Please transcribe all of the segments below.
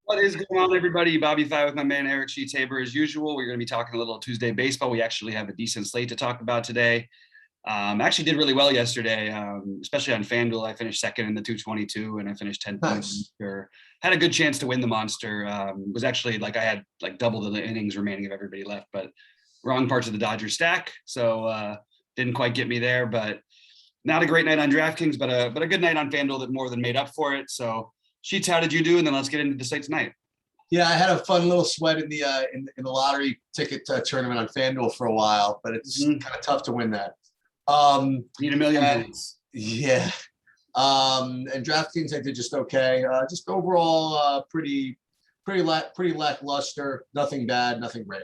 What is going on, everybody? BobbyFi with my man Eric Sheets Haber as usual. We're going to be talking a little Tuesday baseball. We actually have a decent slate to talk about today. Actually did really well yesterday, especially on FanDuel. I finished second in the 222 and I finished 10 points. Had a good chance to win the Monster. Was actually I had double the innings remaining of everybody left, but wrong parts of the Dodgers stack. So didn't quite get me there, but not a great night on DraftKings, but a good night on FanDuel that more than made up for it. So Sheets, how did you do? And then let's get into the slate tonight. Yeah, I had a fun little sweat in the lottery ticket tournament on FanDuel for a while, but it's kind of tough to win that. Need a million points. Yeah. And DraftKings I did just okay. Just overall pretty lackluster. Nothing bad, nothing great.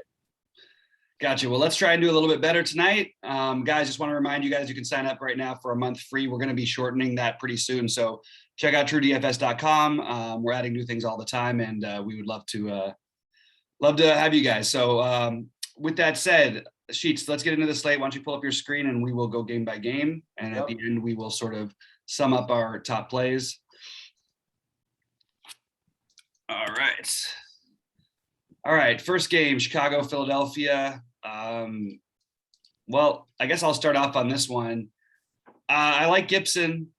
Gotcha. Well, let's try and do a little bit better tonight. Guys, just want to remind you guys, you can sign up right now for a month free. We're going to be shortening that pretty soon. So check out truedfs.com. We're adding new things all the time, and we would love to have you guys. So with that said, Sheets, let's get into the slate. Why don't you pull up your screen and we will go game by game. And at the end, we will sort of sum up our top plays. All right. First game, Chicago, Philadelphia. Well, I guess I'll start off on this one. I like Gibson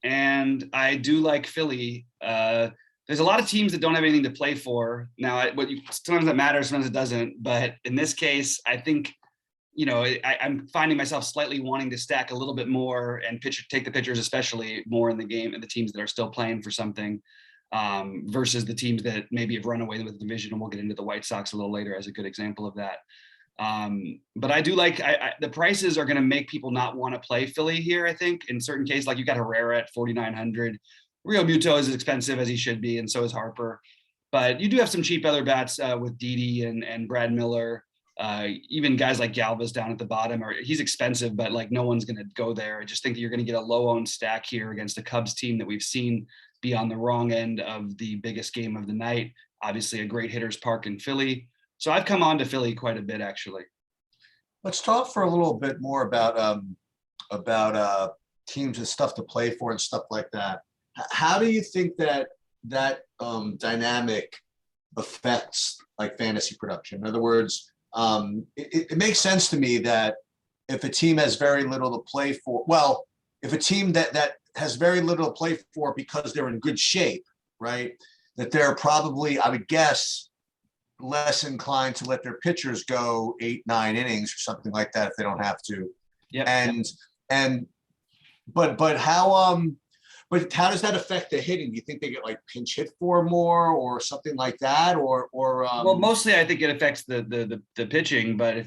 and I do like Philly. There's a lot of teams that don't have anything to play for. Now, sometimes that matters, sometimes it doesn't. But in this case, I think, I'm finding myself slightly wanting to stack a little bit more and take the pitchers, especially more in the game, and the teams that are still playing for something versus the teams that maybe have run away with the division. And we'll get into the White Sox a little later as a good example of that. But I do like the prices are going to make people not want to play Philly here. I think in certain cases, like you got Herrera at 4,900. Rio Muto is as expensive as he should be, and so is Harper. But you do have some cheap other bats with Didi and Brad Miller. Even guys like Galvis down at the bottom, he's expensive, but no one's going to go there. I just think that you're going to get a low-owned stack here against a Cubs team that we've seen be on the wrong end of the biggest game of the night. Obviously, a great hitter's park in Philly. So I've come on to Philly quite a bit, actually. Let's talk for a little bit more about teams and stuff to play for and stuff like that. How do you think that dynamic affects fantasy production? In other words, it makes sense to me that if a team has very little to play for, if a team that has very little to play for because they're in good shape, right, that they're probably, I would guess, less inclined to let their pitchers go 8-9 innings or something like that if they don't have to. Yeah. But how does that affect the hitting? Do you think they get pinch hit for more or something like that? Well, mostly I think it affects the pitching, but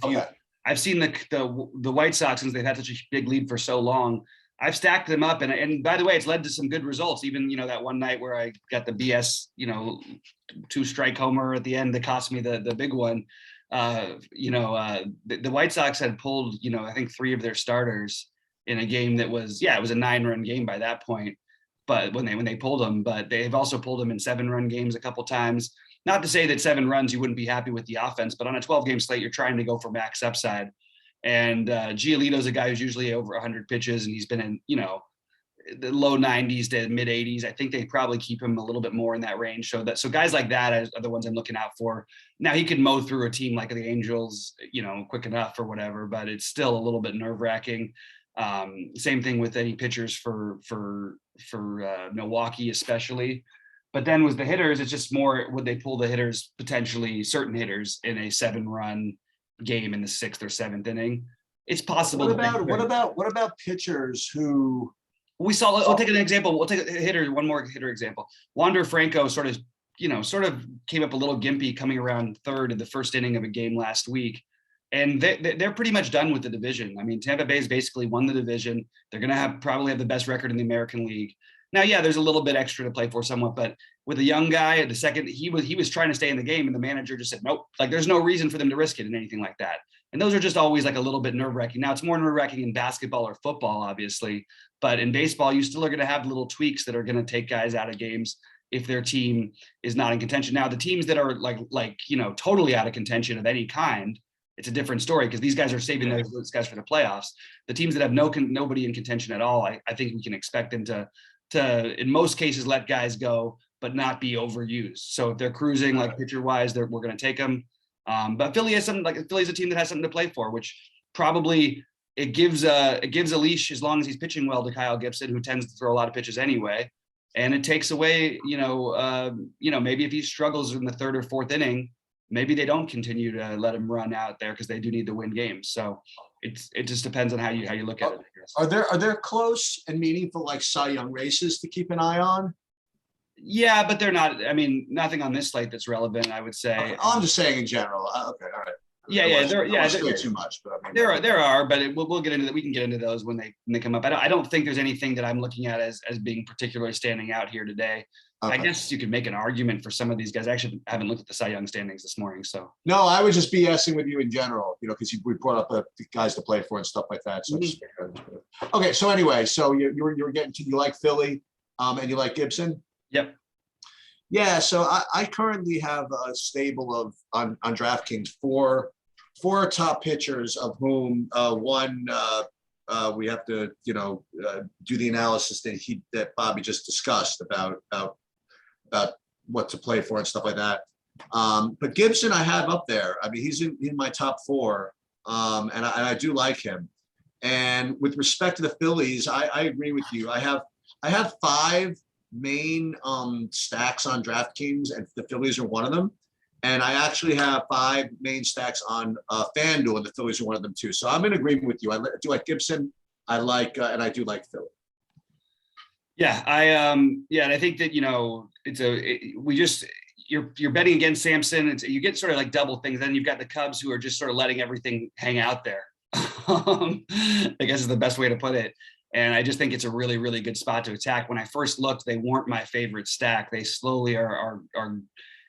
I've seen the White Sox, since they've had such a big lead for so long, I've stacked them up, and by the way, it's led to some good results. Even that one night where I got the BS 2-strike homer at the end that cost me the big one. The White Sox had pulled I think 3 of their starters in a game that was it was a 9-run game by that point. But when they pulled them, but they've also pulled them in 7-run games a couple times. Not to say that 7 runs you wouldn't be happy with the offense, but on a 12-game slate you're trying to go for max upside. And Giolito's a guy who's usually over 100 pitches, and he's been in, the low 90s to mid 80s. I think they probably keep him a little bit more in that range. So guys like that are the ones I'm looking out for. Now he could mow through a team like the Angels, quick enough or whatever, but it's still a little bit nerve wracking. Same thing with any pitchers for Milwaukee, especially. But then with the hitters, it's just more, would they pull the hitters, potentially certain hitters in a 7-run game in the 6th or 7th inning? It's possible. What about pitchers who we saw? We'll take an example. We'll take a hitter. One more hitter example. Wander Franco sort of came up a little gimpy coming around 3rd in the 1st inning of a game last week, and they're pretty much done with the division. I mean, Tampa Bay's basically won the division. They're going to probably have the best record in the American League. Now, yeah, there's a little bit extra to play for somewhat, but with a young guy at the second, he was trying to stay in the game, and the manager just said, nope, there's no reason for them to risk it in anything like that. And those are just always a little bit nerve-wracking. Now, it's more nerve-wracking in basketball or football, obviously, but in baseball, you still are going to have little tweaks that are going to take guys out of games if their team is not in contention. Now, the teams that are totally out of contention of any kind, it's a different story because these guys are saving those guys for the playoffs. The teams that have nobody in contention at all, I think we can expect them to in most cases let guys go but not be overused. So if they're cruising like pitcher wise, we're going to take them. But Philly has something, like Philly's a team that has something to play for, which probably it gives a leash as long as he's pitching well to Kyle Gibson, who tends to throw a lot of pitches anyway. And it takes away, maybe if he struggles in the third or fourth inning, maybe they don't continue to let him run out there because they do need to win games. So it just depends on how you look at it, I guess. Are there close and meaningful like Cy Young races to keep an eye on? Yeah, but they're not. I mean, nothing on this slate that's relevant, I would say. I'm just saying in general. Okay, all right. Yeah, there too much, but I mean, there are, but we'll get into that. We can get into those when they come up. I don't think there's anything that I'm looking at as being particularly standing out here today. Okay. I guess you could make an argument for some of these guys. I actually haven't looked at the Cy Young standings this morning, so. No, I was just BSing with you in general, because we brought up the guys to play for and stuff like that. So okay, so anyway, so you're getting to, you like Philly, and you like Gibson. Yep. Yeah, so I currently have a stable of on DraftKings four top pitchers, of whom one we have to do the analysis that Bobby just discussed about what to play for and stuff like that. But Gibson I have up there. I mean, he's in my top four, and I do like him. And with respect to the Phillies, I agree with you. I have 5 main stacks on DraftKings, and the Phillies are one of them. And I actually have 5 main stacks on FanDuel, and the Phillies are one of them too. So I'm in agreement with you. I do like Gibson. I like, and I do like Philly. Yeah, and I think that you're betting against Sampson. You get sort of like double things. Then you've got the Cubs, who are just sort of letting everything hang out there. I guess is the best way to put it. And I just think it's a really, really good spot to attack. When I first looked, they weren't my favorite stack. They slowly are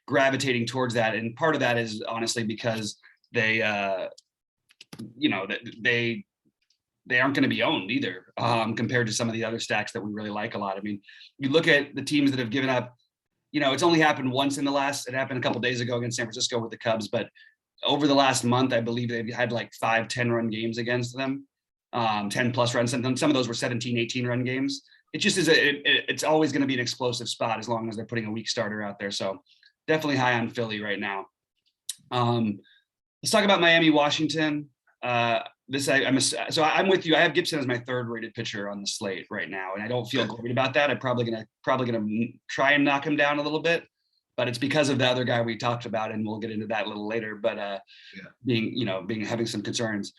gravitating towards that. And part of that is honestly because they aren't going to be owned either, compared to some of the other stacks that we really like a lot. I mean, you look at the teams that have given up, it's only happened once it happened a couple of days ago against San Francisco with the Cubs, but over the last month, I believe they've had like 5 10-run games against them. 10 plus runs, and some of those were 17, 18 run games. It just is it's always going to be an explosive spot as long as they're putting a weak starter out there. So definitely high on Philly right now. Let's talk about Miami, Washington. I'm with you. I have Gibson as my 3rd rated pitcher on the slate right now, and I don't feel great about that. I'm probably gonna try and knock him down a little bit, but it's because of the other guy we talked about, and we'll get into that a little later. But having some concerns.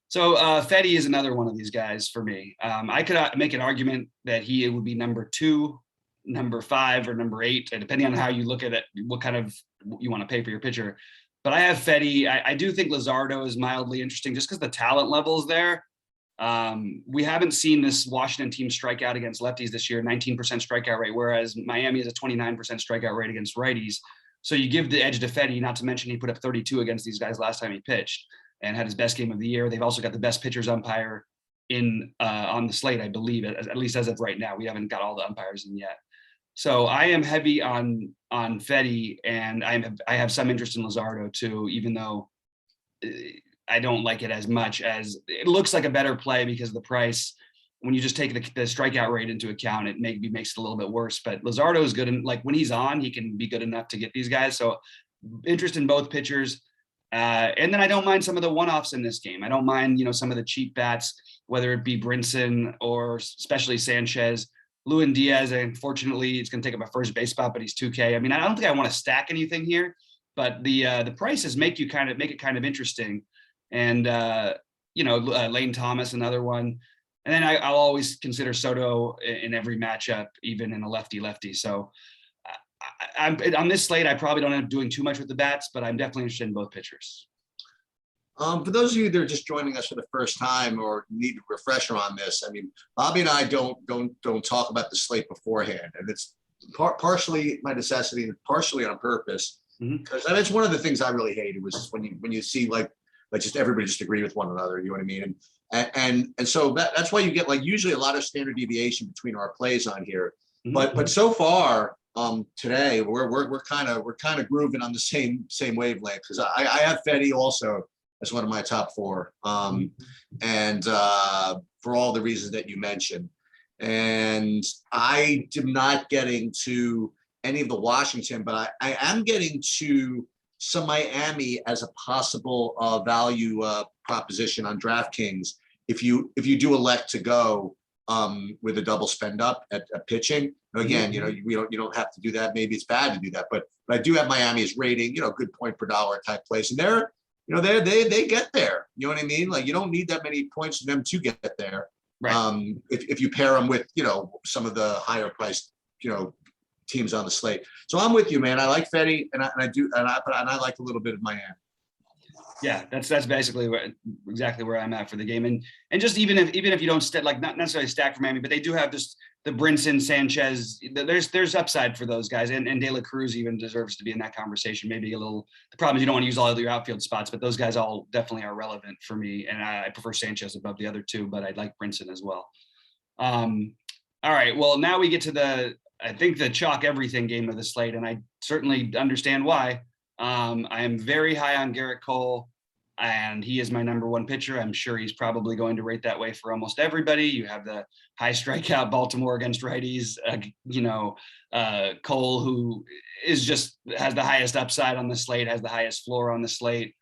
So Fetty is another one of these guys for me. I could make an argument that he would be number 2, number 5, or number 8, and depending on how you look at it, what kind of you want to pay for your pitcher. But I have Fetty. I do think Luzardo is mildly interesting just because the talent level is there. We haven't seen this Washington team strike out against lefties this year, 19% strikeout rate, whereas Miami has a 29% strikeout rate against righties. So you give the edge to Fetty, not to mention he put up 32 against these guys last time he pitched and had his best game of the year. They've also got the best pitchers umpire on the slate, I believe, at least as of right now. We haven't got all the umpires in yet. So I am heavy on Fetty, and I have some interest in Luzardo too, even though I don't like it as much. As it looks like a better play because of the price. When you just take the strikeout rate into account, it maybe makes it a little bit worse. But Luzardo is good, and like when he's on, he can be good enough to get these guys. So interest in both pitchers. And then I don't mind some of the one-offs in this game. I don't mind, some of the cheap bats, whether it be Brinson or especially Sanchez. Lewin Diaz, unfortunately, it's going to take up a first base spot, but he's 2K. I mean, I don't think I want to stack anything here, but the prices make it kind of interesting. And Lane Thomas, another one. And then I'll always consider Soto in every matchup, even in a lefty. So I'm on this slate. I probably don't end up doing too much with the bats, but I'm definitely interested in both pitchers. For those of you that are just joining us for the first time or need a refresher on this, I mean, Bobby and I don't talk about the slate beforehand, and it's partially my necessity and partially on purpose, because that's one of the things I really hated was when you see like just everybody just agree with one another. You know what I mean? And so that's why you get like usually a lot of standard deviation between our plays on here. But so far today we're kind of grooving on the same wavelength, because I have Fetty also as one of my top 4, and for all the reasons that you mentioned. And I am not getting to any of the Washington, but I am getting to some Miami as a possible value proposition on DraftKings if you do elect to go with a double spend up at pitching. Again, you don't have to do that. Maybe it's bad to do that, but I do have Miami as rating, good point per dollar type place, and they get there. You know what I mean? Like, you don't need that many points for them to get there. Right. If you pair them with some of the higher priced teams on the slate. So I'm with you, man. I like Fetty, and I like a little bit of Miami. Yeah, that's basically exactly where I'm at for the game, and just even if you don't not necessarily stack for Miami, but they do have just the Brinson, Sanchez. There's upside for those guys, and De La Cruz even deserves to be in that conversation. Maybe a little. The problem is you don't want to use all of your outfield spots, but those guys all definitely are relevant for me, and I prefer Sanchez above the other two, but I like Brinson as well. All right, well now we get to I think the chalk everything game of the slate, and I certainly understand why. I am very high on Garrett Cole, and he is my number one pitcher. I'm sure he's probably going to rate that way for almost everybody. You have the high strikeout Baltimore against righties, Cole, who has the highest upside on the slate, has the highest floor on the slate.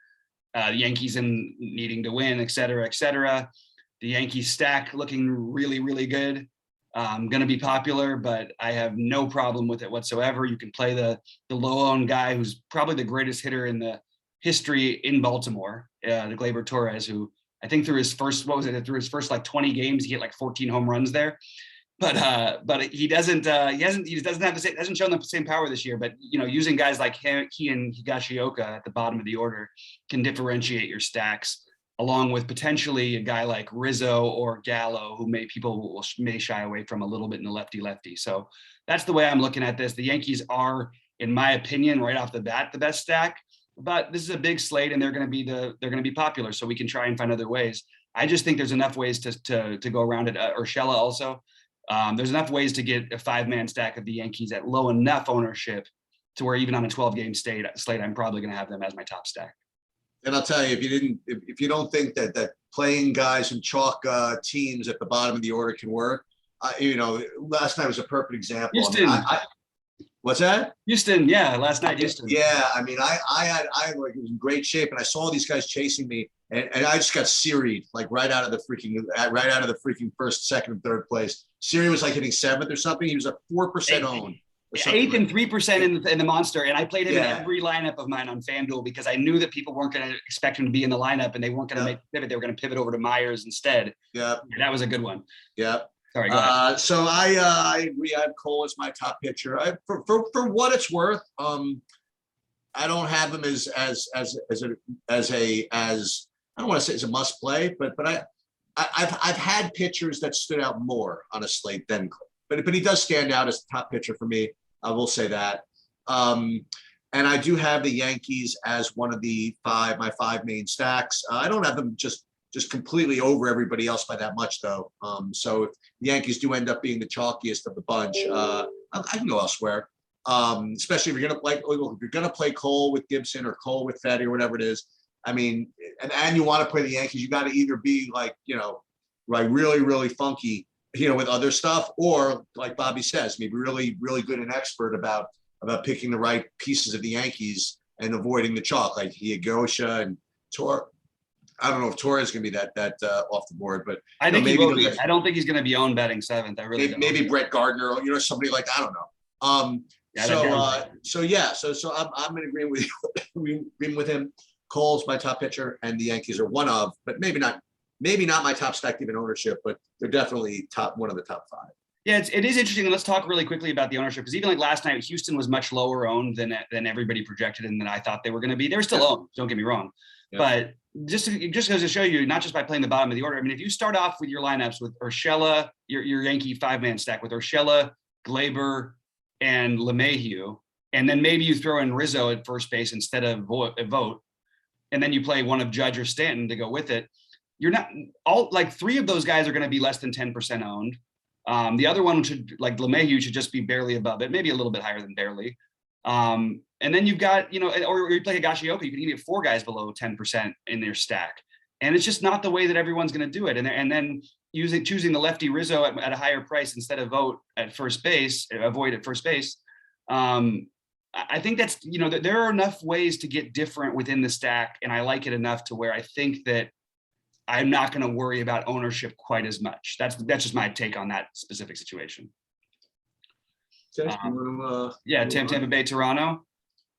The Yankees needing to win, et cetera, et cetera. The Yankees stack looking really, really good. Going to be popular, but I have no problem with it whatsoever. You can play the low-owned guy who's probably the greatest hitter in the history in Baltimore, the Gleyber Torres, who I think through his first 20 games, he hit like 14 home runs there. But he hasn't shown the same power this year. But using guys like he and Higashioka at the bottom of the order can differentiate your stacks, along with potentially a guy like Rizzo or Gallo, who people may shy away from a little bit in the lefty. So that's the way I'm looking at this. The Yankees are, in my opinion, right off the bat, the best stack. But this is a big slate, and they're going to be popular. So we can try and find other ways. I just think there's enough ways to go around it. Urshela also. There's enough ways to get a 5-man stack of the Yankees at low enough ownership to where even on a 12-game slate, I'm probably going to have them as my top stack. And I'll tell you, if you don't think that playing guys in chalk teams at the bottom of the order can work, last night was a perfect example. Houston. What's that? Houston, yeah, last night Houston. Yeah, I mean, I was in great shape, and I saw these guys chasing me, and I just got seried like right out of the freaking first, second, and third place. Siri was like hitting 7th or something. He was a 4% owned. 8th and 3% in the monster, and I played him in every lineup of mine on FanDuel because I knew that people weren't going to expect him to be in the lineup, and they weren't going to make a pivot. They were going to pivot over to Myers instead. Yeah, that was a good one. Yeah. Sorry, go ahead. So I agree. I have Cole as my top pitcher. For what it's worth, I don't have him as I don't want to say it's a must play, but I've had pitchers that stood out more on a slate than Cole. But he does stand out as the top pitcher for me. I will say that. And I do have the Yankees as one of my 5 main stacks. I don't have them just completely over everybody else by that much, though. So if the Yankees do end up being the chalkiest of the bunch, I can go elsewhere. Especially if you're gonna play Cole with Gibson or Cole with Fetty or whatever it is. I mean, and you want to play the Yankees, you got to either be like really, really funky, with other stuff, or like Bobby says, maybe really, really good and expert about picking the right pieces of the Yankees and avoiding the chalk, like Higashioka and Torres. I don't know if Torres is going to be that off the board, but I think he will be. I don't think he's going to be owned batting 7th. I really maybe Brett Gardner, somebody like, I don't know. So I'm in agreement with you. Agreement with him. Cole's my top pitcher, and the Yankees are one of, but maybe not my top stack even ownership, but they're definitely one of the top 5. Yeah, it is interesting. And let's talk really quickly about the ownership, because even like last night, Houston was much lower owned than everybody projected and than I thought they were going to be. They were still owned, don't get me wrong. Yeah. But just goes to show you, not just by playing the bottom of the order. I mean, if you start off with your lineups with Urshela, your Yankee 5-man stack with Urshela, Gleyber, and LeMahieu, and then maybe you throw in Rizzo at first base instead of Vogt, and then you play one of Judge or Stanton to go with it. You're not all like 3 of those guys are going to be less than 10% owned. The other one should, like LeMahieu, should just be barely above it, maybe a little bit higher than barely. And then you've got, or you play Higashioka, you can even get 4 guys below 10% in their stack. And it's just not the way that everyone's going to do it. And then choosing the lefty Rizzo at a higher price instead of Vogt at first base, avoid at first base, I think that's, there are enough ways to get different within the stack, and I like it enough to where I think that I'm not going to worry about ownership quite as much. That's just my take on that specific situation. Okay, Tampa Bay, Toronto.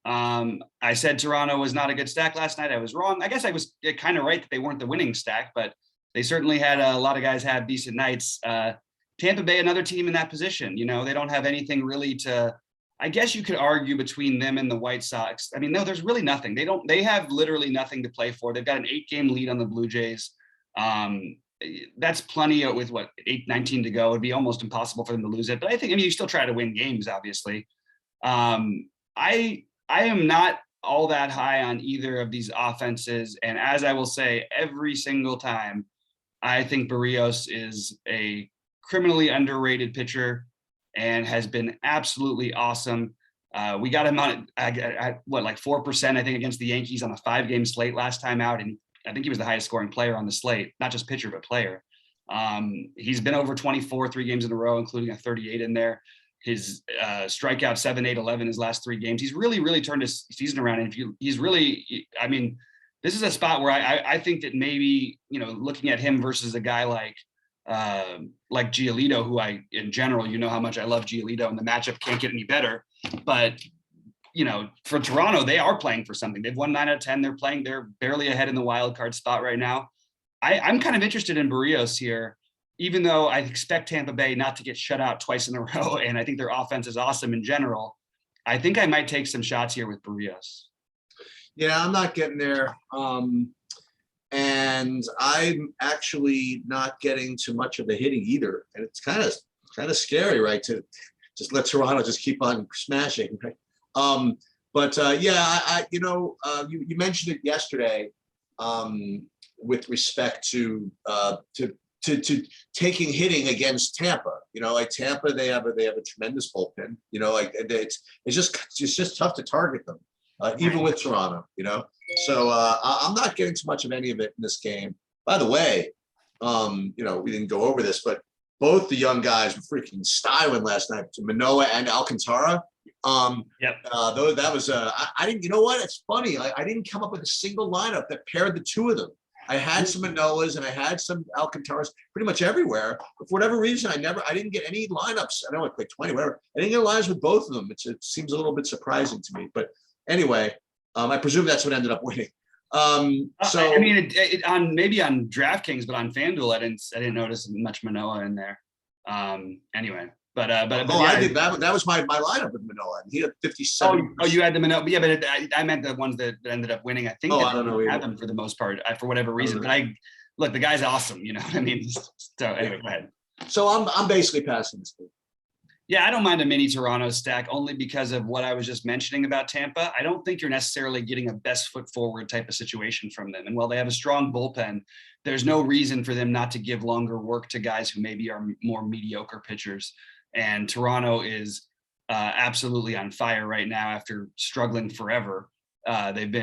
I said Toronto was not a good stack last night. I was wrong. I guess I was kind of right that they weren't the winning stack, but they certainly had a lot of guys have decent nights. Tampa Bay, another team in that position. They don't have anything really to. I guess you could argue between them and the White Sox. I mean, no, there's really nothing. They have literally nothing to play for. They've got an 8-game lead on the Blue Jays. That's plenty with 19 to go. It'd be almost impossible for them to lose it. But you still try to win games, obviously. I am not all that high on either of these offenses. And as I will say every single time, I think Barrios is a criminally underrated pitcher and has been absolutely awesome. We got him on at 4%, I think, against the Yankees on a 5-game slate last time out. And I think he was the highest scoring player on the slate, not just pitcher, but player. He's been over 24, 3 games in a row, including a 38 in there. His strikeout 7, 8, 11 his last 3 games. He's really turned his season around. And this is a spot where I think that maybe, looking at him versus a guy like Giolito, who in general, how much I love Giolito, and the matchup can't get any better. But, for Toronto, they are playing for something. They've won 9 out of 10. They're barely ahead in the wild card spot right now. I'm kind of interested in Barrios here, even though I expect Tampa Bay not to get shut out twice in a row. And I think their offense is awesome in general. I think I might take some shots here with Barrios. Yeah, I'm not getting there. And I'm actually not getting too much of the hitting either. And it's kind of scary, right? To just let Toronto just keep on smashing, right? You mentioned it yesterday with respect to taking hitting against Tampa. Tampa, they have a tremendous bullpen. It's just tough to target them, even with Toronto. So I'm not getting too much of any of it in this game. By the way, we didn't go over this, but both the young guys were freaking styling last night to Manoah and Alcantara. That was I didn't. You know what? It's funny. I didn't come up with a single lineup that paired the two of them. I had some Manoahs and I had some Alcantaras pretty much everywhere. But for whatever reason, I didn't get any lineups. I know I played 20, whatever. I didn't get lines with both of them. It seems a little bit surprising to me. But anyway, I presume that's what ended up winning. On DraftKings, but on FanDuel, I didn't notice much Manoah in there. Anyway. I did that. That was my lineup with Manoah. He had 57. Oh, you had the Manoah. Yeah, but I meant the ones that ended up winning. I think I don't know have them for the most part, for whatever reason. But look, the guy's awesome. You know what I mean? So anyway, go ahead. So I'm basically passing this thing. Yeah, I don't mind a mini Toronto stack only because of what I was just mentioning about Tampa. I don't think you're necessarily getting a best foot forward type of situation from them. And while they have a strong bullpen, there's no reason for them not to give longer work to guys who maybe are more mediocre pitchers. And Toronto is absolutely on fire right now after struggling forever. They've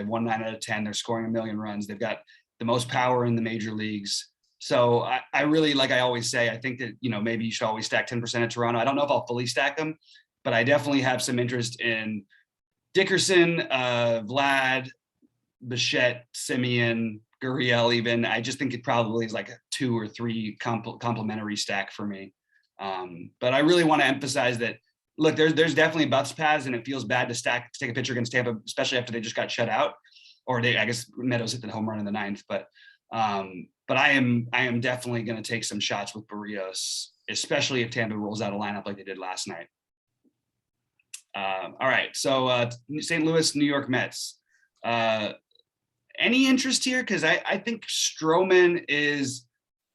won 9 out of 10. They're scoring 1 million runs. They've got the most power in the major leagues. So I really, like I always say, I think that, maybe you should always stack 10% of Toronto. I don't know if I'll fully stack them, but I definitely have some interest in Dickerson, Vlad, Bichette, Simeon, Gurriel even. I just think it probably is like a 2 or 3 complementary stack for me. But I really want to emphasize that, look, there's definitely bus paths, and it feels bad to take a pitcher against Tampa, especially after they just got shut out, or I guess Meadows hit the home run in the 9th. But I am definitely going to take some shots with Barrios, especially if Tampa rolls out a lineup like they did last night. All right, so St. Louis, New York Mets. Any interest here? Because I think Stroman is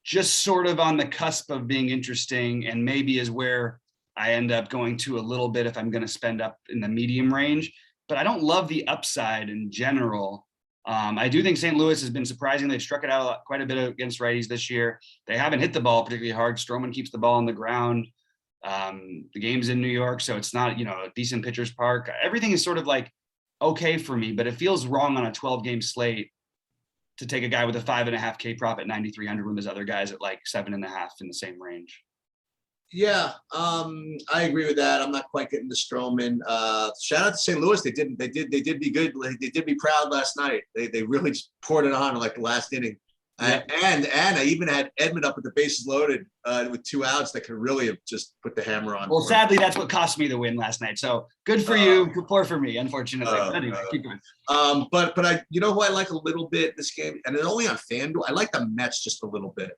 just sort of on the cusp of being interesting, and maybe is where I end up going to a little bit if I'm going to spend up in the medium range. But I don't love the upside in general. I do think St. Louis has been surprising. They've struck it out quite a bit against righties this year. They haven't hit the ball particularly hard. Stroman keeps the ball on the ground. The game's in New York, so it's not, a decent pitcher's park. Everything is sort of like okay for me, but it feels wrong on a 12-game slate to take a guy with a 5.5K prop at 9,300 when there's other guys at like 7.5 in the same range. Yeah, I agree with that. I'm not quite getting the Stroman. Shout out to St. Louis. They did be good. They did be proud last night. They really just poured it on in like the last inning. Yeah. And I even had Edmund up with the bases loaded with 2 outs that could really have just put the hammer on. Well, sadly, that's what cost me the win last night. So good for you, poor for me, unfortunately. But anyway, keep going. But I, you know who I like a little bit this game, and it's only on FanDuel. I like the Mets just a little bit.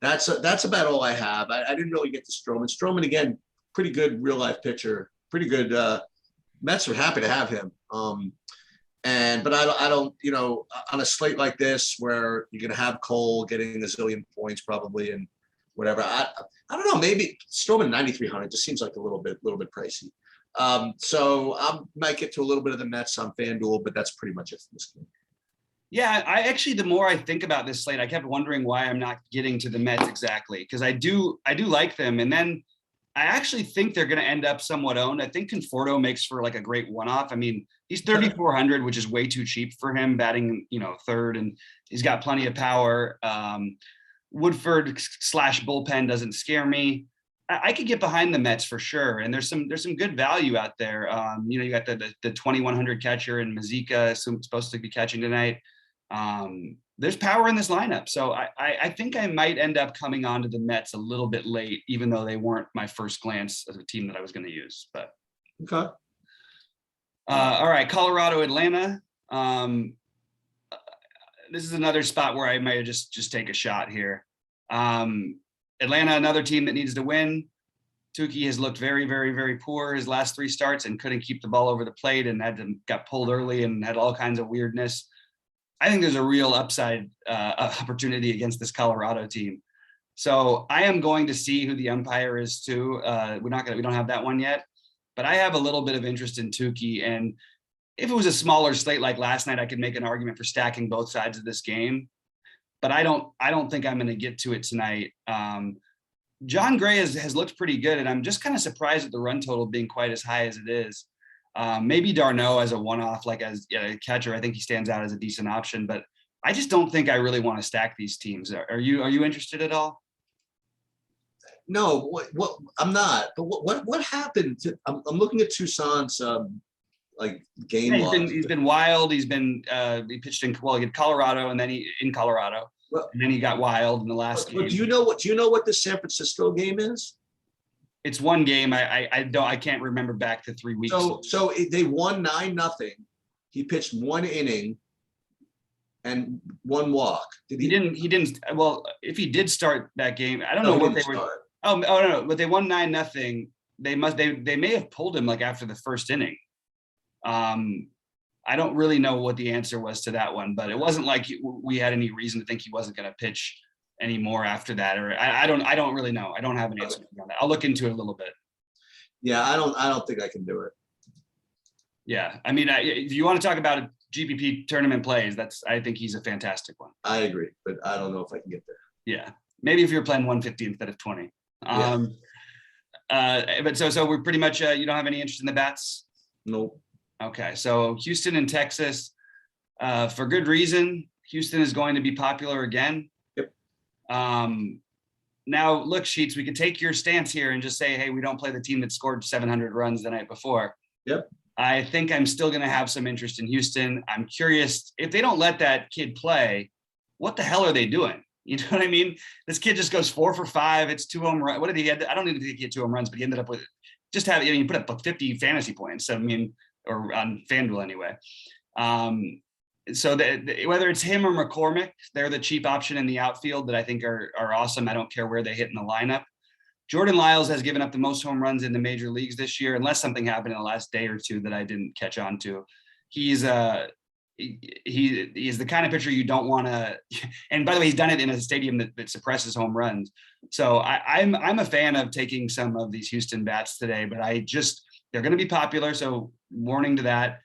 That's about all I have. I didn't really get to Stroman. Stroman again, pretty good real life pitcher, pretty good. Mets are happy to have him. But I don't, you know, on a slate like this where you're gonna have Cole getting a zillion points probably and whatever. I don't know. Maybe Stroman 9,300 just seems like a little bit pricey. So I might get to a little bit of the Mets on FanDuel, but that's pretty much it for this game. Yeah, I actually, the more I think about this slate, I kept wondering why I'm not getting to the Mets exactly, because I do like them, and then I actually think they're going to end up somewhat owned. I think Conforto makes for like a great one-off. I mean, he's 3,400, which is way too cheap for him, batting, you know, third, and he's got plenty of power. Woodford / bullpen doesn't scare me. I could get behind the Mets for sure, and there's some good value out there. You know, you got the 2,100 catcher and Mazika supposed to be catching tonight. There's power in this lineup, so I think I might end up coming on to the Mets a little bit late, even though they weren't my first glance as a team that I was going to use. But okay. All right, Colorado, Atlanta. This is another spot where I might just take a shot here. Atlanta, another team that needs to win. Tukey has looked very, very, very poor his last 3 starts and couldn't keep the ball over the plate and got pulled early and had all kinds of weirdness. I think there's a real upside opportunity against this Colorado team. So I am going to see who the umpire is too. We don't have that one yet, but I have a little bit of interest in Tukey. And if it was a smaller slate like last night, I could make an argument for stacking both sides of this game. But I don't think I'm going to get to it tonight. John Gray has looked pretty good, and I'm just kind of surprised at the run total being quite as high as it is. Maybe d'Arnaud as a one-off, like as a catcher, I think he stands out as a decent option, but I just don't think I really want to stack these teams. Are you interested at all? No, what I'm not. But what happened? I'm looking at Toussaint's like game. Yeah, he's been wild. He pitched in Colorado, and then in Colorado, and then he got wild in the last game. Do you know what the San Francisco game is? It's one game. I can't remember back to 3 weeks. So they won 9-0. He pitched 1 inning and 1 walk. He didn't. Well, if he did start that game, I don't know what they were. Oh no, but they won 9-0. They may have pulled him like after the first inning. I don't really know what the answer was to that one, but it wasn't like we had any reason to think he wasn't going to pitch anymore after that, or I don't really know. I don't have an answer on that. I'll look into it a little bit. Yeah, I don't think I can do it. Yeah, I mean, if you want to talk about GPP tournament plays, I think he's a fantastic one. I agree, but I don't know if I can get there. Yeah, maybe if you're playing 150 instead of 20. But so we're pretty much you don't have any interest in the bats? Nope. Okay, so Houston and Texas, for good reason. Houston is going to be popular again. Yep. Now, look, Sheets, we could take your stance here and just say, hey, we don't play the team that scored 700 runs the night before. Yep. I think I'm still going to have some interest in Houston. I'm curious, if they don't let that kid play, what the hell are they doing? You know what I mean? This kid just goes 4 for 5. It's 2 home runs. What did he have? I don't even think he had 2 home runs, but he ended up with he put up 50 fantasy points. I mean, or on FanDuel anyway. So whether it's him or McCormick, they're the cheap option in the outfield that I think are awesome. I don't care where they hit in the lineup. Jordan Lyles has given up the most home runs in the major leagues this year, unless something happened in the last day or two that I didn't catch on to. He is the kind of pitcher you don't want to. And by the way, he's done it in a stadium that suppresses home runs. So I'm a fan of taking some of these Houston bats today, but they're going to be popular. So warning to that.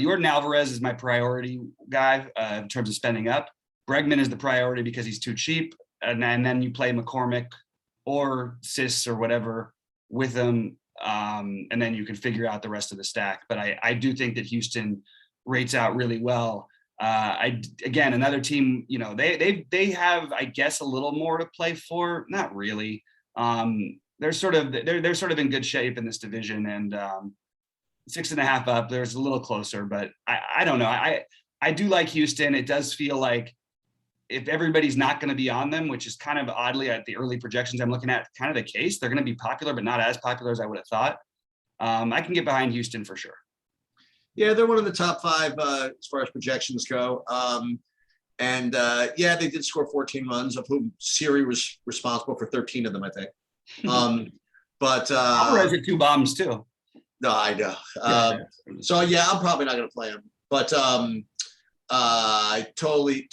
Jordan Alvarez is my priority guy in terms of spending up. Bregman is the priority because he's too cheap. And then you play McCormick or Sis or whatever with them. And then you can figure out the rest of the stack. But I do think that Houston rates out really well. Another team, they have, I guess, a little more to play for. Not really. They're sort of in good shape in this division, and 6.5 up. There's a little closer, but I don't know. I do like Houston. It does feel like if everybody's not going to be on them, which is kind of oddly at the early projections I'm looking at, kind of the case. They're going to be popular, but not as popular as I would have thought. I can get behind Houston for sure. Yeah, they're one of the top 5 as far as projections go. Yeah, they did score 14 runs, of whom Siri was responsible for 13 of them, I think. Alvarez hit 2 bombs too. No, I know. So yeah, I'm probably not going to play him, but I totally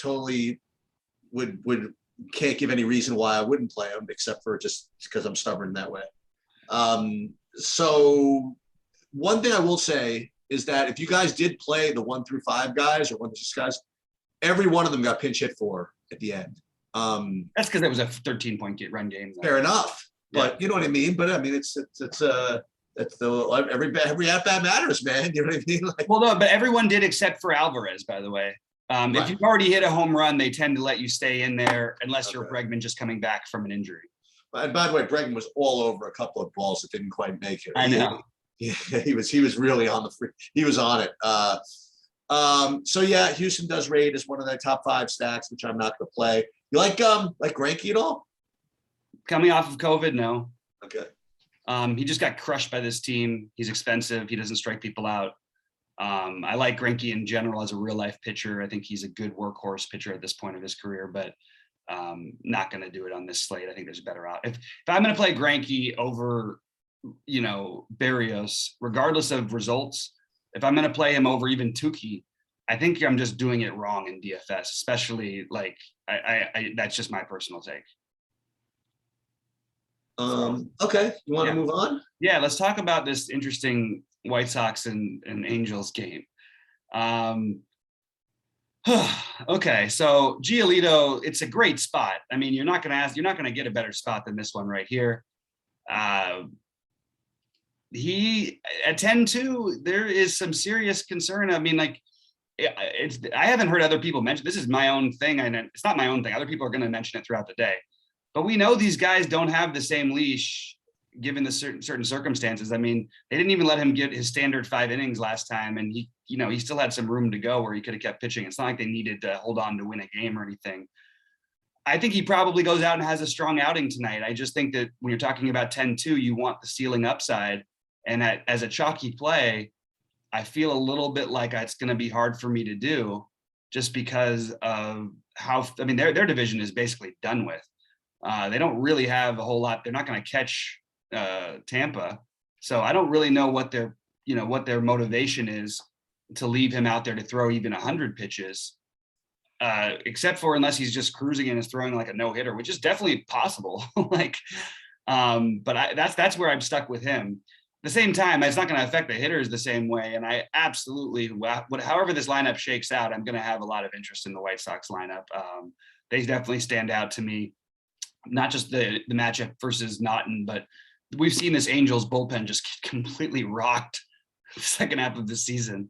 would can't give any reason why I wouldn't play him, except for just because I'm stubborn that way. So one thing I will say is that if you guys did play the 1 through 5 guys or 1 to 6 guys, every one of them got pinch hit for at the end. That's because it was a 13-point run game. Fair enough, but you know what I mean. But I mean, it's every at bat matters, man. You know what I mean? Like, well, no, but everyone did except for Alvarez, by the way. Right. If you've already hit a home run, they tend to let you stay in there unless you're Bregman just coming back from an injury. And by the way, Bregman was all over a couple of balls that didn't quite make it. I know. He was really on the free. He was on it. So yeah, Houston does rate as one of their top 5 stacks, which I'm not going to play. You like Greinke at all? Coming off of COVID, no. Okay. He just got crushed by this team. He's expensive. He doesn't strike people out. I like Greinke in general as a real life pitcher. I think he's a good workhorse pitcher at this point of his career, but not going to do it on this slate. I think there's a better out. If I'm going to play Greinke over, Berrios, regardless of results, if I'm going to play him over even Tukey, I think I'm just doing it wrong in DFS, especially like I that's just my personal take. Okay. You want to move on? Yeah. Let's talk about this interesting White Sox and Angels game. Okay. So Giolito, it's a great spot. I mean, you're not going to get a better spot than this one right here. He at 10-2, there is some serious concern. I mean, like I haven't heard other people mention, this is my own thing. And it's not my own thing. Other people are going to mention it throughout the day, but we know these guys don't have the same leash given the certain circumstances. I mean, they didn't even let him get his standard 5 innings last time. And he still had some room to go where he could have kept pitching. It's not like they needed to hold on to win a game or anything. I think he probably goes out and has a strong outing tonight. I just think that when you're talking about 10-2, you want the ceiling upside. And as a chalky play, I feel a little bit like it's going to be hard for me to do just because of their division is basically done with. They don't really have a whole lot. They're not going to catch Tampa. So I don't really know what their motivation is to leave him out there to throw even 100 pitches, except for unless he's just cruising and is throwing like a no-hitter, which is definitely possible. But that's where I'm stuck with him. At the same time, it's not going to affect the hitters the same way. And I absolutely, however this lineup shakes out, I'm going to have a lot of interest in the White Sox lineup. They definitely stand out to me, not just the matchup versus Naughton, but we've seen this Angels bullpen just get completely rocked the second half of the season.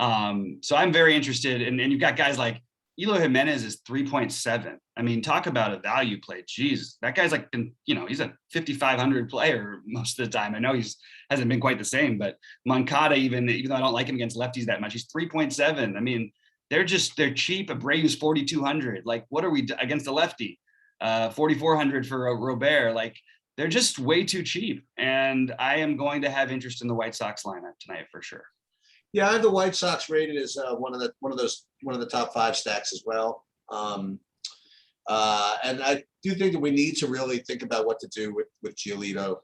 So I'm very interested. And you've got guys like Eloy Jimenez is 3.7. I mean, talk about a value play. Jeez, that guy's like, he's a 5,500 player most of the time. I know hasn't been quite the same, but Moncada, even though I don't like him against lefties that much, he's 3.7. I mean, they're cheap. Abreu's 4,200. Like, what are we against a lefty? 4,400 for Robert. Like, they're just way too cheap. And I am going to have interest in the White Sox lineup tonight for sure. Yeah, I have the White Sox rated as one of the top 5 stacks as well. And I do think that we need to really think about what to do with Giolito,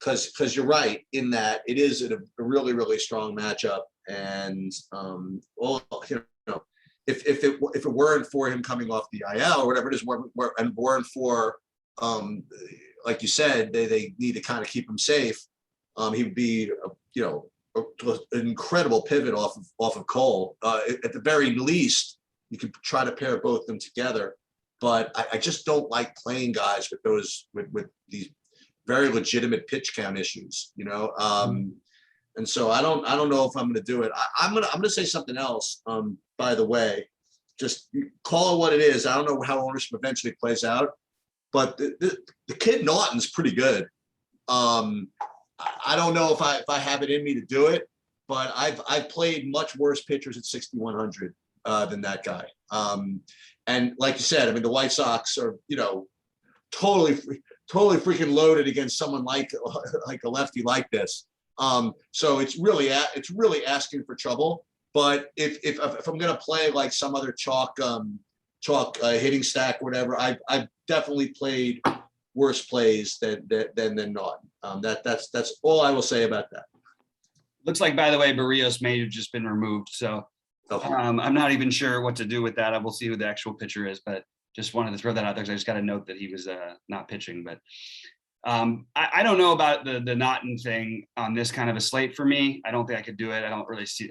because you're right in that it is a really, really strong matchup. And if it weren't for him coming off the IL or whatever it is, and weren't for like you said, they need to kind of keep him safe. He would be an incredible pivot off of Cole. At the very least, you could try to pair both of them together. But I just don't like playing guys with these very legitimate pitch count issues, And so I don't know if I'm going to do it. I'm going to say something else. By the way, just call it what it is. I don't know how ownership eventually plays out, but the kid Naughton's pretty good. I don't know if I have it in me to do it, but I've played much worse pitchers at 6,100 than that guy. And like you said, I mean, the White Sox are, totally freaking loaded against someone like a lefty like this. So it's really asking for trouble. But if I'm gonna play like some other chalk hitting stack or whatever, I've definitely played worse plays than Naughton. That's all I will say about that. Looks like, by the way, Barrios may have just been removed. So I'm not even sure what to do with that. I will see who the actual pitcher is, but just wanted to throw that out there because I just got a note that he was not pitching. But I don't know about the Naughton thing on this kind of a slate for me. I don't think I could do it. I don't really see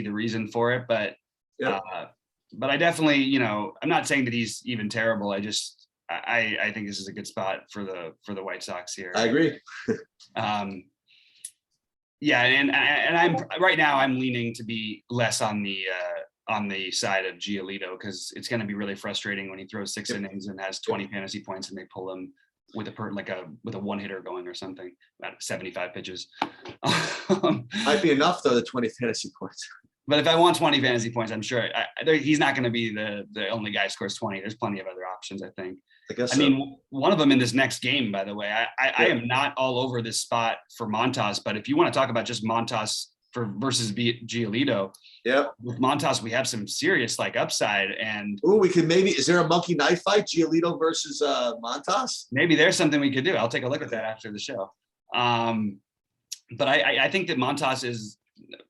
the reason for it, but I definitely, I'm not saying that he's even terrible. I think this is a good spot for the White Sox here. I agree. Yeah, and I'm right now I'm leaning to be less on the side of Giolito because it's going to be really frustrating when he throws 6 innings and has 20 fantasy points and they pull him with a one hitter going or something about 75 pitches. Might be enough though, the 20 fantasy points. But if I want 20 fantasy points, I'm sure he's not going to be the only guy who scores 20. There's plenty of other options, I think. I mean, one of them in this next game, by the way, I am not all over this spot for Montas, but if you want to talk about just Montas versus Giolito, with Montas, we have some serious upside. And we could is there a monkey knife fight, Giolito versus Montas? Maybe there's something we could do. I'll take a look at that after the show. But I think that Montas is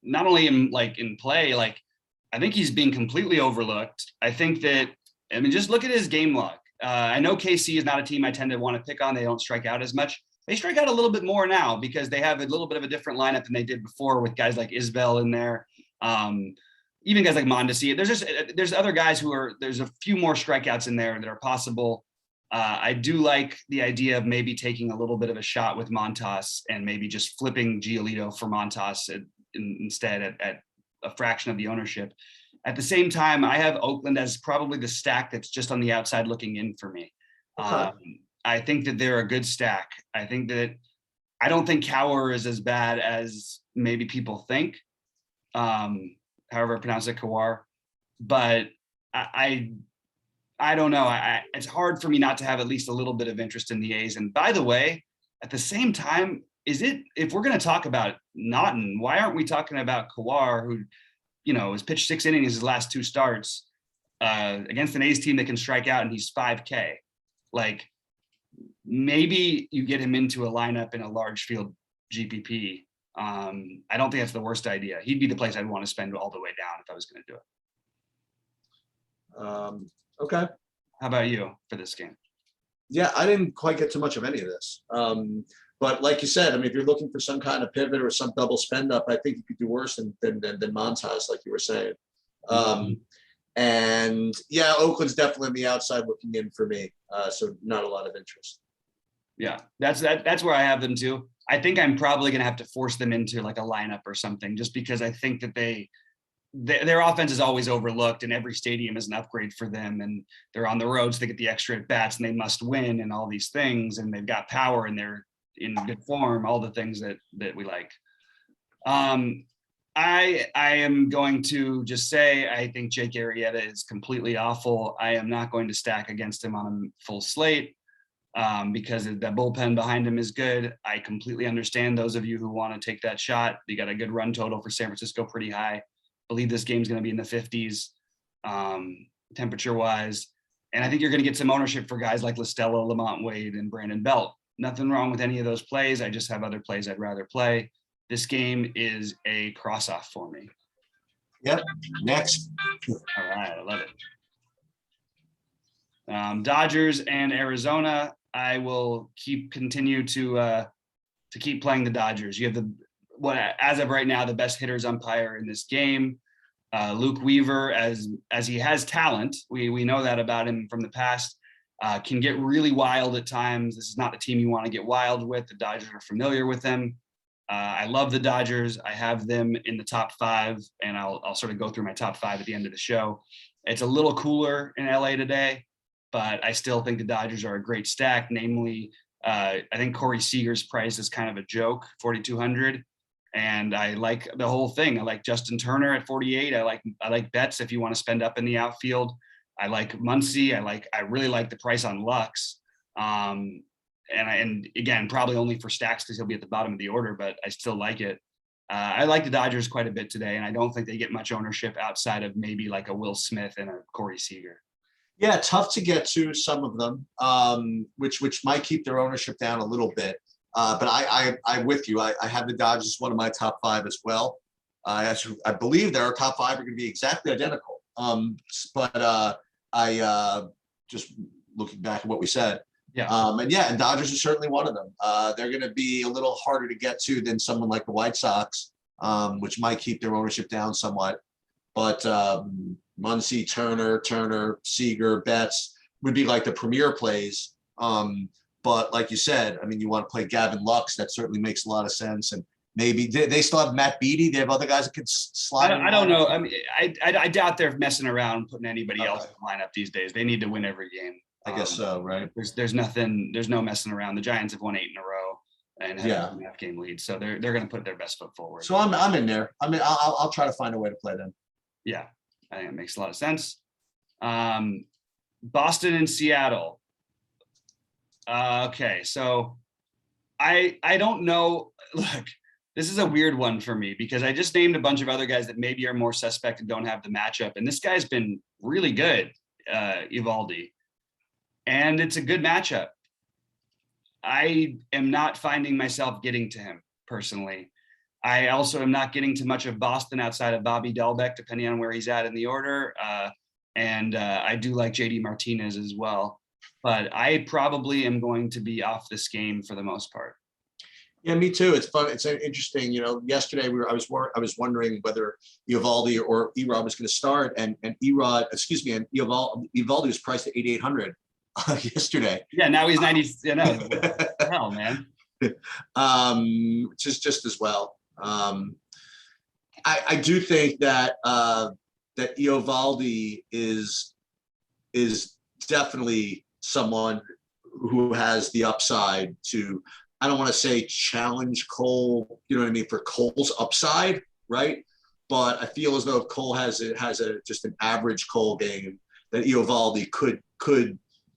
not only in play, I think he's being completely overlooked. I think that, just look at his game log. I know KC is not a team I tend to want to pick on. They don't strike out as much. They strike out a little bit more now because they have a little bit of a different lineup than they did before with guys like Isbell in there. Even guys like Mondesi. There's other guys there's a few more strikeouts in there that are possible. I do like the idea of maybe taking a little bit of a shot with Montas and maybe just flipping Giolito for Montas instead at a fraction of the ownership. At the same time, I have Oakland as probably the stack that's just on the outside looking in for me. Okay. I think that they're a good stack. I don't think Kauer is as bad as maybe people think. However I pronounce it, Kawar. But I don't know. It's hard for me not to have at least a little bit of interest in the A's. And by the way, at the same time, if we're going to talk about Naughton, why aren't we talking about Kawar, who has pitched 6 innings his last 2 starts against an A's team that can strike out, and he's 5K. Maybe you get him into a lineup in a large field GPP. I don't think that's the worst idea. He'd be the place I'd want to spend all the way down if I was going to do it. Okay. How about you for this game? Yeah, I didn't quite get too much of any of this. But like you said, if you're looking for some kind of pivot or some double spend up, I think you could do worse than Montas, like you were saying. And yeah, Oakland's definitely on the outside looking in for me. So not a lot of interest. Yeah, that's where I have them too. I think I'm probably going to have to force them into a lineup or something, just because I think that their offense is always overlooked and every stadium is an upgrade for them. And they're on the road, so they get the extra at bats and they must win and all these things. And they've got power and they're in good form, all the things that we like. I am going to just say, I think Jake Arrieta is completely awful. I am not going to stack against him on a full slate because the bullpen behind him is good. I completely understand those of you who want to take that shot. You got a good run total for San Francisco, pretty high. I believe this game's going to be in the 50s temperature wise. And I think you're going to get some ownership for guys like Listella, Lamont Wade, and Brandon Belt. Nothing wrong with any of those plays. I just have other plays I'd rather play. This game is a cross-off for me. Yep. Next. All right, I love it. Dodgers and Arizona. I will continue to keep playing the Dodgers. You have as of right now, the best hitters umpire in this game. Luke Weaver, as he has talent, we know that about him from the past. Can get really wild at times. This is not the team you want to get wild with. The Dodgers are familiar with them. I love the Dodgers. I have them in the top 5, and I'll sort of go through my top 5 at the end of the show. It's a little cooler in LA today. but I still think the Dodgers are a great stack. Namely, I think Corey Seager's price is kind of a joke, 4,200. And I like the whole thing. I like Justin Turner at 48. I like Betts if you want to spend up in the outfield. I like Muncy. I really like the price on Lux. And again, probably only for stacks because he'll be at the bottom of the order, but I still like it. I like the Dodgers quite a bit today, and I don't think they get much ownership outside of maybe like a Will Smith and a Corey Seager. Yeah, tough to get to some of them, which might keep their ownership down a little bit. But I'm with you. I have the Dodgers as one of my top 5 as well. I believe their top 5 are going to be exactly identical. But I just looking back at what we said. Yeah. And Dodgers are certainly one of them. They're going to be a little harder to get to than someone like the White Sox, which might keep their ownership down somewhat. But Muncy, Turner, Seager, Betts would be like the premier plays. But like you said, I mean, you want to play Gavin Lux. That certainly makes a lot of sense. And maybe they still have Matt Beatty. They have other guys that could slide. I don't know. I mean, I doubt they're messing around putting anybody else in the lineup these days. They need to win every game. I guess so, right? There's no messing around. The Giants have won 8 in a row and have a 2.5 game lead, so they're going to put their best foot forward. So I'm in there. I mean, I'll try to find a way to play them. Yeah, I think it makes a lot of sense. Boston and Seattle. Okay, so I don't know. Look, this is a weird one for me because I just named a bunch of other guys that maybe are more suspect and don't have the matchup, and this guy's been really good, Eovaldi. And it's a good matchup. I am not finding myself getting to him personally. I also am not getting to much of Boston outside of Bobby Delbeck, depending on where he's at in the order. And I do like JD Martinez as well. But I probably am going to be off this game for the most part. Yeah, me too. It's fun. It's interesting. You know, yesterday I was wondering whether Eovaldi or Erod was going to start, and Eovaldi was priced at 8,800 yesterday. Yeah, now he's 90. You know, what the hell, man. Just as well. I do think that that Eovaldi is definitely someone who has the upside to, I don't want to say challenge Cole, you know what I mean, for Cole's upside, right? But I feel as though if Cole has just an average Cole game, that Eovaldi could,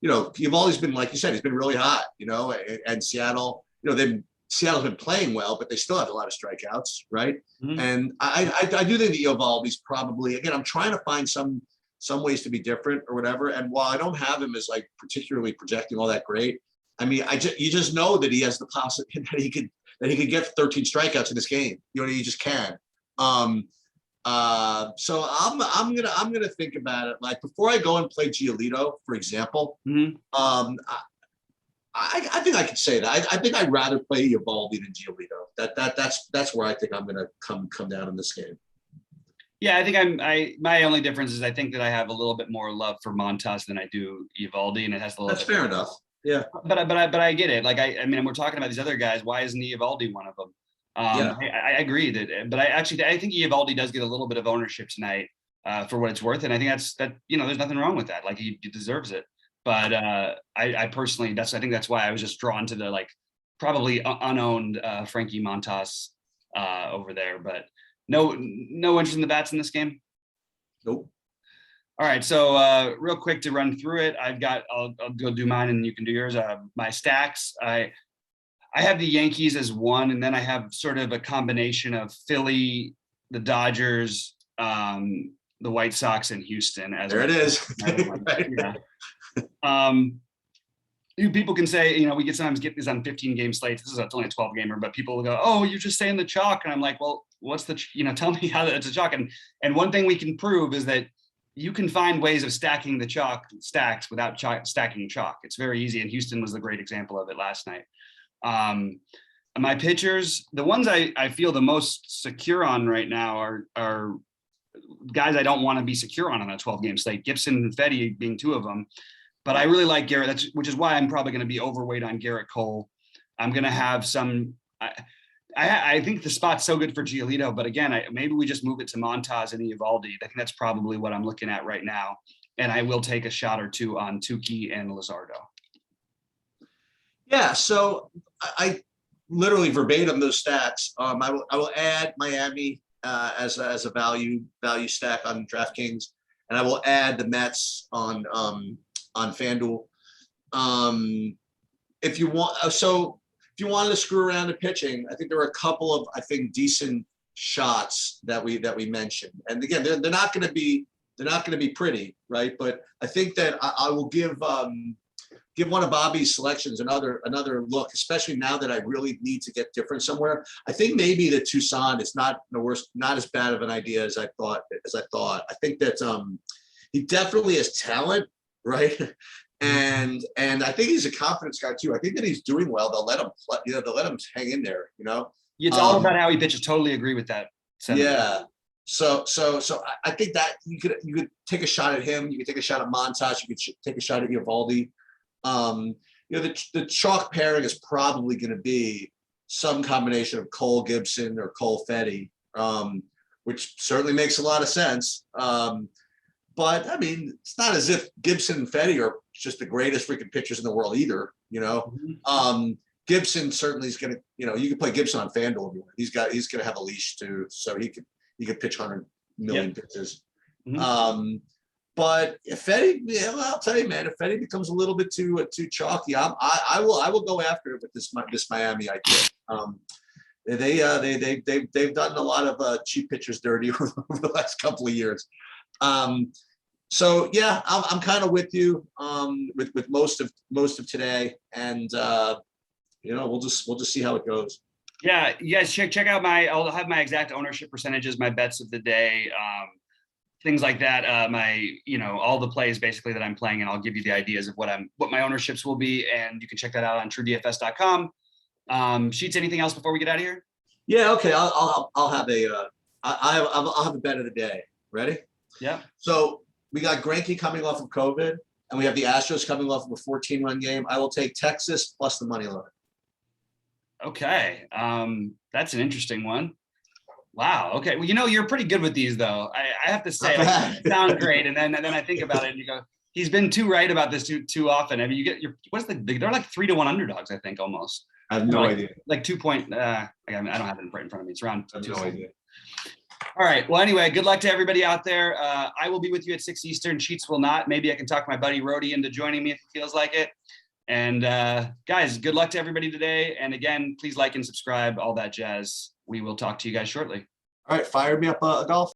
you know, Eovaldi's been, like you said, he's been really hot, you know, and Seattle, you know, Seattle's been playing well, but they still have a lot of strikeouts, right? Mm-hmm. And I do think that Eovaldi's probably, again, I'm trying to find some ways to be different or whatever. And while I don't have him as like particularly projecting all that great, I mean, you just know that he has the possibility that he could get 13 strikeouts in this game. You know, he just can. So I'm gonna think about it. Like before I go and play Giolito, for example, mm-hmm. I think I could say that. I think I'd rather play Eovaldi than Giolito. That's where I think I'm gonna come down in this game. Yeah, I think my only difference is I think that I have a little bit more love for Montas than I do Eovaldi, and it has a little. That's fair enough. Yeah, but I get it. Like I mean, we're talking about these other guys. Why isn't Eovaldi one of them? Yeah. I agree that, but I think Eovaldi does get a little bit of ownership tonight for what it's worth, and I think that you know, there's nothing wrong with that. Like he deserves it. But I personally, I think that's why I was just drawn to the like probably unowned Frankie Montas over there. But no interest in the bats in this game. Nope. All right, so real quick to run through it, I'll go do mine and you can do yours. My stacks, I have the Yankees as 1, and then I have sort of a combination of Philly, the Dodgers, the White Sox, and Houston. As there it is. Yeah. People can say, you know, we sometimes get this on 15 game slates. This is only a 12 gamer, but people will go, "Oh, you're just saying the chalk," and I'm like, "Well, what's the, you know, tell me how that's a chalk." And one thing we can prove is that you can find ways of stacking the chalk stacks without stacking chalk. It's very easy, and Houston was the great example of it last night. My pitchers, the ones I feel the most secure on right now are guys I don't want to be secure on a 12 game slate. Gibson and Fetty being 2 of them, but I really like Garrett. Which is why I'm probably going to be overweight on Garrett Cole. I'm going to have some. I think the spot's so good for Giolito, but again, maybe we just move it to Montas and Eovaldi. I think that's probably what I'm looking at right now. and I will take a shot or two on Tukey and Luzardo. Yeah, so I literally verbatim those stats. I will add Miami as a value stack on DraftKings, and I will add the Mets on FanDuel. If you wanted to screw around the pitching, I think there were a couple of decent shots that we mentioned. And again, they're not going to be pretty, right? But I think that I will give one of Bobby's selections another look, especially now that I really need to get different somewhere. I think maybe the Tucson is not as bad of an idea as I thought. I think that he definitely has talent, right? And I think he's a confidence guy too. I think that he's doing well. They'll let him play, they'll let him hang in there, It's all about how he pitches. Totally agree with that sentiment. Yeah. So I think that you could take a shot at him. You could take a shot at Montas. You could take a shot at Eovaldi. The chalk pairing is probably going to be some combination of Cole Gibson or Cole Fetty, which certainly makes a lot of sense. But I mean, it's not as if Gibson and Fetty are just the greatest freaking pitchers in the world either. Gibson certainly is going to, you can play Gibson on FanDuel if you want. He's going to have a leash too, so he could pitch 100 million pitches. But if Fetty, I'll tell you, man, if Fetty becomes a little bit too chalky, I will go after it with this Miami idea. They've done a lot of cheap pitchers dirty over the last couple of years. So yeah, I'm kind of with you with most of today, and we'll just see how it goes. Yeah, you guys check out I'll have my exact ownership percentages, my bets of the day, things like that. All the plays basically that I'm playing, and I'll give you the ideas of what my ownerships will be, and you can check that out on truedfs.com. Sheets, anything else before we get out of here? Yeah, okay. I'll have I'll have a bet of the day. Ready? Yeah. So we got Greinke coming off of COVID, and we have the Astros coming off of a 14-run game. I will take Texas plus the money line. Okay. That's an interesting one. Wow. Okay. Well, you're pretty good with these, though. I have to say, they sound great, and then I think about it, and you go, he's been too right about this too often. I mean, they're like 3-1 underdogs, I think, almost. I have no idea. Like 2 point. I don't have it right in front of me. It's around. I have no idea. All right. Well, anyway, good luck to everybody out there. I will be with you at 6 Eastern. Sheets will not. Maybe I can talk my buddy Rody into joining me if he feels like it. And guys, good luck to everybody today. And again, please like and subscribe, all that jazz. We will talk to you guys shortly. All right. Fire me up a golf.